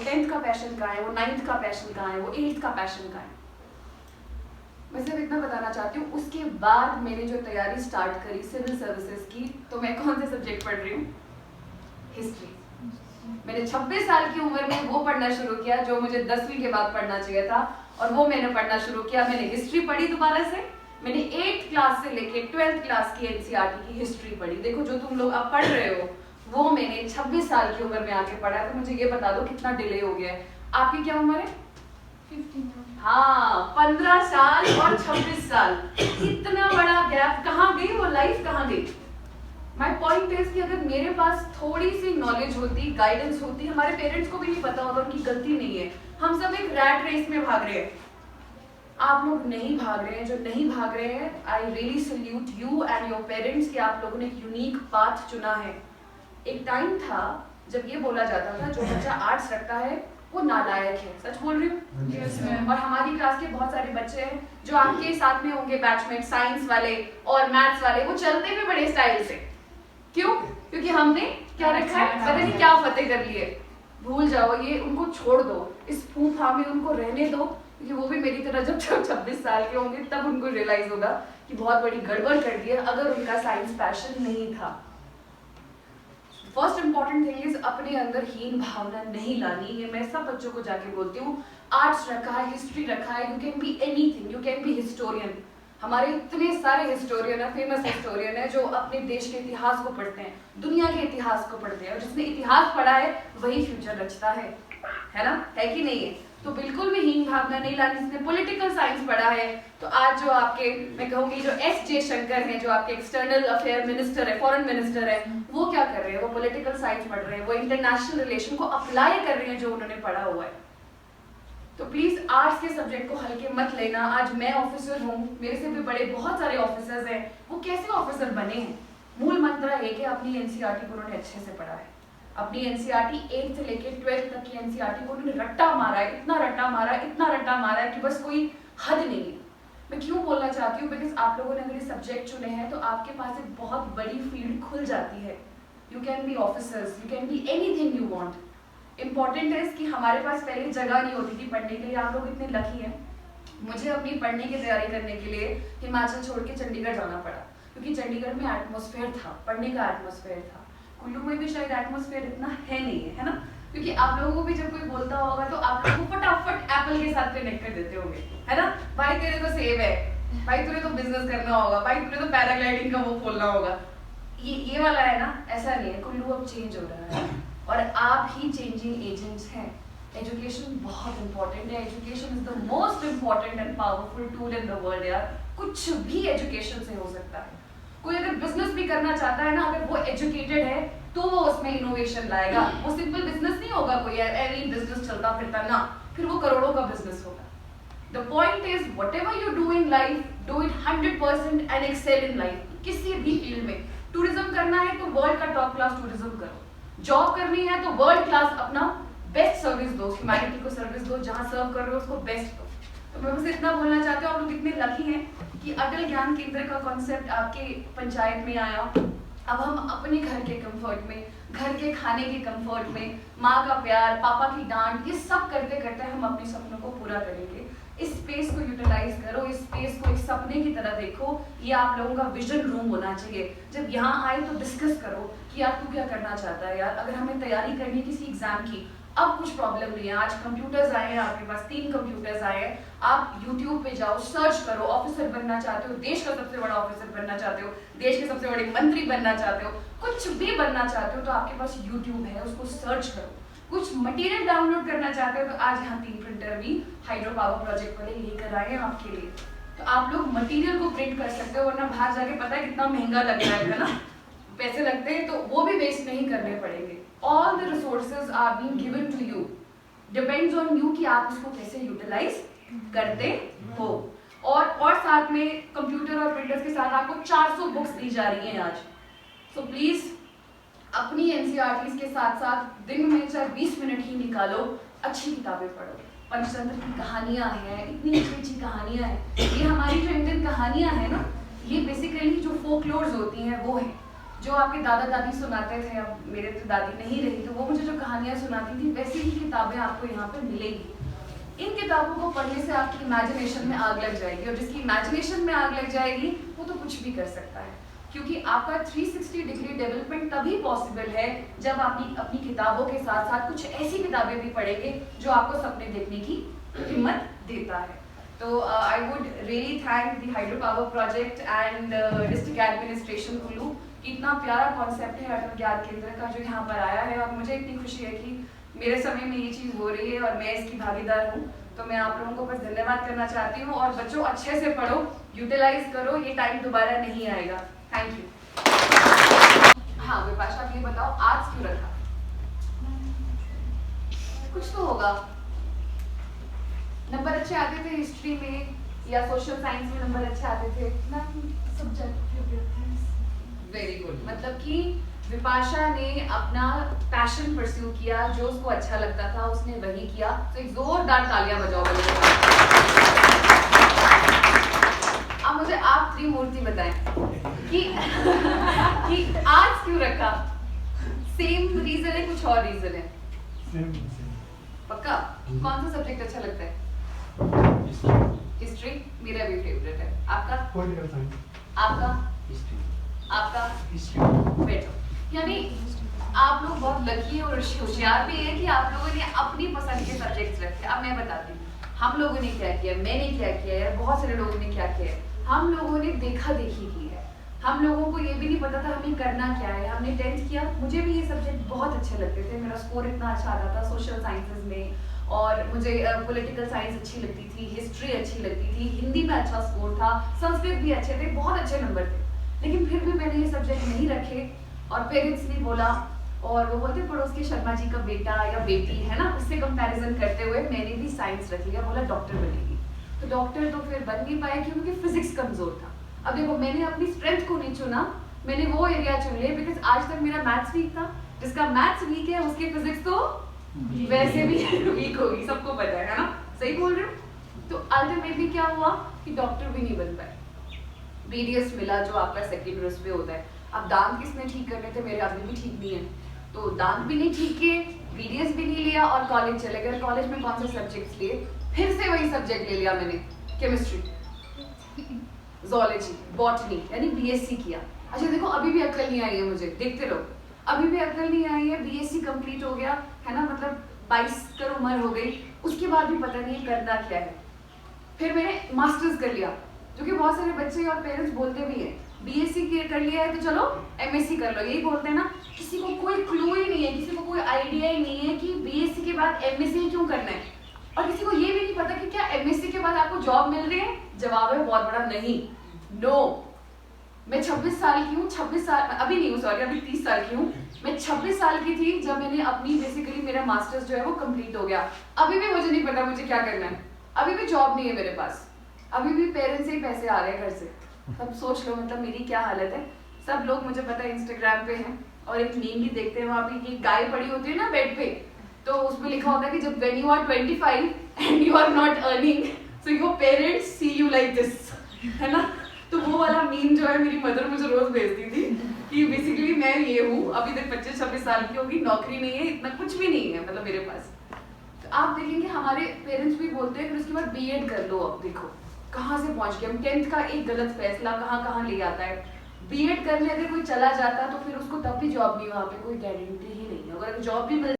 10th का passion कहाँ है, वो 9th का पैशन कहाँ है, वो 8th का पैशन कहाँ है। मैं सिर्फ इतना बताना चाहती हूँ, उसके बाद मैंने जो तैयारी स्टार्ट करी सिविल सर्विसेज की, तो मैं कौन से सब्जेक्ट पढ़ रही हूँ? हिस्ट्री। मैंने 26 साल की उम्र में वो पढ़ना शुरू किया जो मुझे 10वीं के बाद पढ़ना चाहिए था, और वो मैंने पढ़ना शुरू किया। मैंने हिस्ट्री पढ़ी दोबारा से, मैंने 8th क्लास से लेके 12th क्लास की एनसीईआरटी की हिस्ट्री पढ़ी। देखो जो तुम लोग अब पढ़ रहे हो वो मैंने 26 साल की उम्र में आके पढ़ा है। तो मुझे ये बता दो कितना डिले हो गया है। आपकी क्या उम्र है? 15। हाँ, 15 साल और 26 साल, इतना बड़ा गैप। कहाँ गई वो लाइफ, कहाँ गई? माई पॉइंट इज कि अगर मेरे पास थोड़ी सी नॉलेज होती, गाइडेंस होती, हमारे पेरेंट्स को भी नहीं पता होता, उनकी गलती नहीं है। हम सब एक रैट रेस में भाग रहे हैं, आप लोग नहीं भाग रहे हैं। जो नहीं भाग रहे हैं, I really salute you and your parents कि आप लोगों ने एक यूनिक पाथ चुना है। एक टाइम था जब ये बोला जाता था जो बच्चा आर्ट्स रखता है वो नालायक है। सच बोल रही हूँ? Yes, ma'am. और हमारी क्लास के बहुत सारे बच्चे हैं जो आपके साथ में होंगे बैचमेट, साइंस वाले और मैथ्स वाले, वो चलते भी बड़े स्टाइल से। क्यों? क्योंकि हमने क्या रखा है, पता नहीं क्या फतेह कर लिए। भूल जाओ ये, उनको छोड़ दो, इस फूफा में उनको रहने दो, क्योंकि वो भी मेरी तरह जब 26 साल के होंगे तब उनको रियलाइज होगा कि बहुत बड़ी गड़बड़ कर दी है अगर उनका साइंस पैशन नहीं था। फर्स्ट इंपॉर्टेंट थिंग इज अपने अंदर हीन भावना नहीं लानी। ये मैं सब बच्चों को जाके बोलती हूँ। आर्ट्स रखा है, हिस्ट्री रखा है, you can be anything, you can be historian. हमारे इतने सारे हिस्टोरियन है, फेमस हिस्टोरियन है जो अपने देश के इतिहास को पढ़ते हैं, दुनिया के इतिहास को पढ़ते हैं, और जिसने इतिहास पढ़ा है वही फ्यूचर रचता है ना? है कि नहीं है? तो बिल्कुल भी हीन भावना नहीं लानी। जिसने पॉलिटिकल साइंस पढ़ा है, तो आज जो आपके, मैं कहूंगी जो एस जयशंकर हैं, जो आपके एक्सटर्नल अफेयर मिनिस्टर है, फॉरेन मिनिस्टर है, वो क्या कर रहे हैं? वो पॉलिटिकल साइंस पढ़ रहे हैं, वो इंटरनेशनल रिलेशन को अप्लाई कर रहे हैं जो उन्होंने पढ़ा हुआ है। तो प्लीज आर्ट्स के सब्जेक्ट को हल्के मत लेना। आज मैं ऑफिसर हूँ, मेरे से भी बड़े बहुत सारे ऑफिसर्स हैं, वो कैसे ऑफिसर बने हैं? मूल मंत्र एक है, अपनी एनसीईआरटी को उन्होंने अच्छे से पढ़ा है। अपनी एनसीईआरटी 8 से लेके 12 तक की एनसीईआरटी को उन्होंने रट्टा मारा है, इतना रट्टा मारा है, इतना रट्टा मारा है कि बस कोई हद नहीं है। मैं क्यों बोलना चाहती हूँ? बिकॉज आप लोगों ने अगर ये सब्जेक्ट चुने हैं तो आपके पास एक बहुत बड़ी फील्ड खुल जाती है। You can be officers, you can be anything you want. Important है कि हमारे पास पहले जगह नहीं होती थी पढ़ने के लिए। आप लोग इतने लकी हैं, मुझे अपनी पढ़ने की तैयारी करने के लिए हिमाचल छोड़ के चंडीगढ़ जाना पड़ा, क्योंकि चंडीगढ़ में एटमॉस्फेयर था, पढ़ने का एटमॉस्फेयर था। कुल्लू में भी शायद एटमॉस्फेयर इतना है नहीं है ना? क्योंकि आप लोगों को भी जब कोई बोलता होगा तो आप लोगों को फटाफट एप्पल के साथ कनेक्ट कर देते होंगे, है ना? भाई तेरे तो सेब है, भाई तुझे तो बिजनेस करना होगा, भाई तुझे तो पैराग्लाइडिंग का वो खोलना होगा। ये वाला है ना? ऐसा नहीं है। कुल्लू अब चेंज हो रहा है और आप ही चेंजिंग एजेंट्स हैं। एजुकेशन बहुत इंपॉर्टेंट है। Education is the most important and powerful tool in the world यार। कुछ भी एजुकेशन से हो सकता है। कोई अगर बिजनेस भी करना चाहता है ना, अगर वो एजुकेटेड है तो वो उसमें इनोवेशन लाएगा। वो सिंपल बिजनेस नहीं होगा कोई एनी बिजनेस चलता फिरता ना, फिर वो करोड़ों का बिजनेस होगा। The point is whatever you do in life, do it 100% and excel in life. किसी भी फील्ड में टूरिज्म करना है तो वर्ल्ड का टॉप क्लास टूरिज्म करो। जॉब करनी है तो वर्ल्ड क्लास अपना बेस्ट सर्विस दो, ह्यूमैनिटी को सर्विस दो, जहां सर्व कर रहे हो उसको बेस्ट दो। तो मैं बस इतना बोलना चाहती हूँ, आप लोग इतने लकी हैं कि अटल ज्ञान केंद्र का कॉन्सेप्ट आपके पंचायत में आया। अब हम अपने घर के कंफर्ट में, घर के खाने के कंफर्ट में, माँ का प्यार, पापा की डांट, ये सब करते करते हम अपने सपनों को पूरा करेंगे। इस स्पेस को यूटिलाइज करो, इस स्पेस को एक सपने की तरह देखो। ये आप लोगों का विजन रूम होना चाहिए। जब यहाँ आए तो डिस्कस करो कि यार तू क्या करना चाहता है यार। अगर हमें तैयारी करनी है किसी एग्जाम की, अब कुछ प्रॉब्लम नहीं है। आज कंप्यूटर्स आए हैं, आपके पास 3 कंप्यूटर्स आए हैं। आप YouTube पे जाओ, सर्च करो। ऑफिसर बनना चाहते हो, देश का सबसे बड़ा ऑफिसर बनना चाहते हो, देश के सबसे बड़े मंत्री बनना चाहते हो, कुछ भी बनना चाहते हो तो आपके पास YouTube है, उसको सर्च करो। कुछ मटेरियल डाउनलोड करना चाहते हो तो आज यहाँ 3 प्रिंटर भी हाइड्रो पावर प्रोजेक्ट वाले लेकर आए हैं आपके लिए। तो आप लोग मटेरियल को प्रिंट कर सकते हो, वरना बाहर जाके पता है कितना महंगा लग रहा है ना, पैसे लगते हैं, तो वो भी वेस्ट नहीं करने पड़ेंगे। All the resources are being given to you. Depends on you कि आप उसको कैसे यूटिलाइज करते हो। और साथ में कंप्यूटर और प्रिंटर्स के साथ आपको 400 बुक्स दी जा रही हैं आज। सो प्लीज अपनी एनसीईआरटीज के साथ साथ दिन में चाहे 20 मिनट ही निकालो, अच्छी किताबें पढ़ो। पंचतंत्र की कहानियां हैं, इतनी अच्छी अच्छी कहानियां हैं। ये हमारी जो इंडियन कहानियां हैं ना, ये बेसिकली जो फोकलोर्स होती हैं वो है। जो आपके दादा दादी सुनाते थे, अब मेरे तो दादी नहीं रही, तो वो मुझे जो कहानियाँ सुनाती थी वैसी ही किताबें आपको यहाँ पे मिलेगी। इन किताबों को पढ़ने से आपकी इमेजिनेशन में आग लग जाएगी, और जिसकी इमेजिनेशन में आग लग जाएगी वो तो कुछ भी कर सकता है, क्योंकि आपका 360 डिग्री डेवलपमेंट तभी पॉसिबल है जब आप अपनी किताबों के साथ साथ कुछ ऐसी किताबें भी पढ़ेंगे जो आपको सपने देखने की हिम्मत देता है। तो I would really thank the hydro power project and district administration Kullu कि इतना प्यारा कॉन्सेप्ट है अटल ज्ञान केंद्र का जो यहाँ पर आया है, और मुझे इतनी खुशी है कि मेरे समय में ये चीज़ हो रही है और मैं इसकी भागीदार हूँ। तो मैं आप लोगों को बस धन्यवाद करना चाहती हूँ, और बच्चों अच्छे से पढ़ो, यूटिलाइज करो, ये टाइम दोबारा नहीं आएगा। Thank you. हाँ विपाशा, आप ये बताओ आर्ट्स क्यों रखा? कुछ तो होगा, नंबर अच्छे आते थे हिस्ट्री में या सोशल साइंस में, नंबर अच्छे आते थे। वेरी गुड, मतलब कि विपाशा ने अपना पैशन परस्यू किया, जो उसको अच्छा लगता था उसने वही किया। तो एक जोरदार तालियां बजाओ। अब मुझे आप त्रिमूर्ति बताएं कि आर्ट्स क्यों रखा? सेम रीजन है, कुछ और रीजन है? पक्का? कौन सा सब्जेक्ट अच्छा लगता है? हिस्ट्री मेरा भी फेवरेट है। आपका? Political science. आपका? हिस्ट्री। आपका? हिस्ट्री। बैठो। यानी आप लोग बहुत लकी और होशियार भी हैं कि आप लोगों ने अपनी पसंद के सब्जेक्ट्स रखे। अब मैं बताती हूँ हम लोगों ने क्या किया, मैंने क्या किया है, बहुत सारे लोगों ने क्या किया है। हम लोगों ने देखा देखी की है। हम लोगों को ये भी नहीं पता था हमें करना क्या है। हमने 10th किया, मुझे भी ये सब्जेक्ट बहुत अच्छे लगते थे, मेरा स्कोर इतना अच्छा आता था सोशल साइंसेज में, और मुझे पॉलिटिकल साइंस अच्छी लगती थी, हिस्ट्री अच्छी लगती थी, हिंदी में अच्छा स्कोर था, संस्कृत भी अच्छे थे, बहुत अच्छे नंबर थे। लेकिन फिर भी मैंने ये सब्जेक्ट नहीं रखे, और पेरेंट्स ने बोला, और वो बोलते पड़ोस के शर्मा जी का बेटा या बेटी है ना, उससे कंपैरिजन करते हुए मैंने भी साइंस रख लिया, बोला डॉक्टर बनेगी। तो डॉक्टर तो फिर बन नहीं पाया क्योंकि फिजिक्स कमजोर था। अब देखो मैंने अपनी स्ट्रेंथ को नहीं चुना, मैंने वो एरिया चुन लिया, बिकॉज आज तक मेरा मैथ्स वीक था। जिसका मैथ्स वीक है उसकी फिजिक्स तो वैसे भी वीक होगी, सबको पता है ना, सही बोल रहे हो? तो अल्टीमेटली क्या हुआ कि डॉक्टर भी नहीं बन पाए। बीडीएस मिला जो आपका सेकंड रोज पे होता है। अब दांत किसने ठीक करने थे, मेरे अभी भी ठीक नहीं है, तो दांत भी नहीं ठीक किए, बीडीएस भी नहीं लिया, और कॉलेज चले गए। कॉलेज में कौन से सब्जेक्ट्स लिए? फिर से वही सब्जेक्ट ले लिया मैंने, केमिस्ट्री, ज़ूलॉजी, बॉटनी, यानी बीएससी किया। अच्छा देखो अभी भी अक्ल नहीं आई है मुझे, देखते रहो, अभी भी अक्ल नहीं आई है। बीएससी कंप्लीट हो गया है ना, मतलब 22 की उम्र हो गई, उसके बाद भी पता नहीं करना क्या है। फिर मैंने मास्टर्स कर लिया, जो कि बहुत सारे बच्चे और पेरेंट्स बोलते भी हैं, बीएससी कर लिया है तो चलो एमएससी कर लो, यही बोलते हैं ना। किसी को कोई क्लू ही नहीं है, किसी को कोई आइडिया ही नहीं है कि बीएससी के बाद एमएससी क्यों करना है, और किसी को ये भी नहीं पता कि क्या एमएससी के बाद आपको जॉब मिल रही है। जवाब है बहुत बड़ा नहीं, नो। मैं 26 साल की हूँ, 26 साल अभी नहीं हूँ, सॉरी अभी 30 साल की हूँ। मैं 26 साल की थी जब मैंने अपनी बेसिकली मेरा मास्टर्स जो है वो कंप्लीट हो गया। अभी भी मुझे नहीं पता मुझे क्या करना है, अभी भी जॉब नहीं है मेरे पास, अभी भी पेरेंट्स से ही पैसे आ रहे हैं घर से। तब सोच लो मतलब मेरी क्या हालत है। सब लोग मुझे पता है इंस्टाग्राम पे हैं, और एक मीम भी देखते हैं, वहाँ पे एक गाय पड़ी होती है ना बेड पे, तो उसमें लिखा होता है कि जब when you are 25 and you are not earning so your parents see you like this, है ना। तो वो वाला मीम जो है मेरी मदर मुझे रोज भेजती थी कि बेसिकली मैं ये हूँ, अभी तक 25-26 साल की होगी, नौकरी नहीं है, इतना कुछ भी नहीं है मतलब मेरे पास। तो आप देखेंगे हमारे पेरेंट्स भी बोलते हैं कि उसके बाद बीएड कर लो। अब देखो कहाँ से पहुँच गए हम, 10th का एक गलत फैसला कहाँ कहाँ ले आता है। बीएड करने अगर कोई चला जाता तो फिर उसको तब भी जॉब नहीं, वहाँ पे कोई गारंटी ही नहीं है, अगर जॉब भी मिल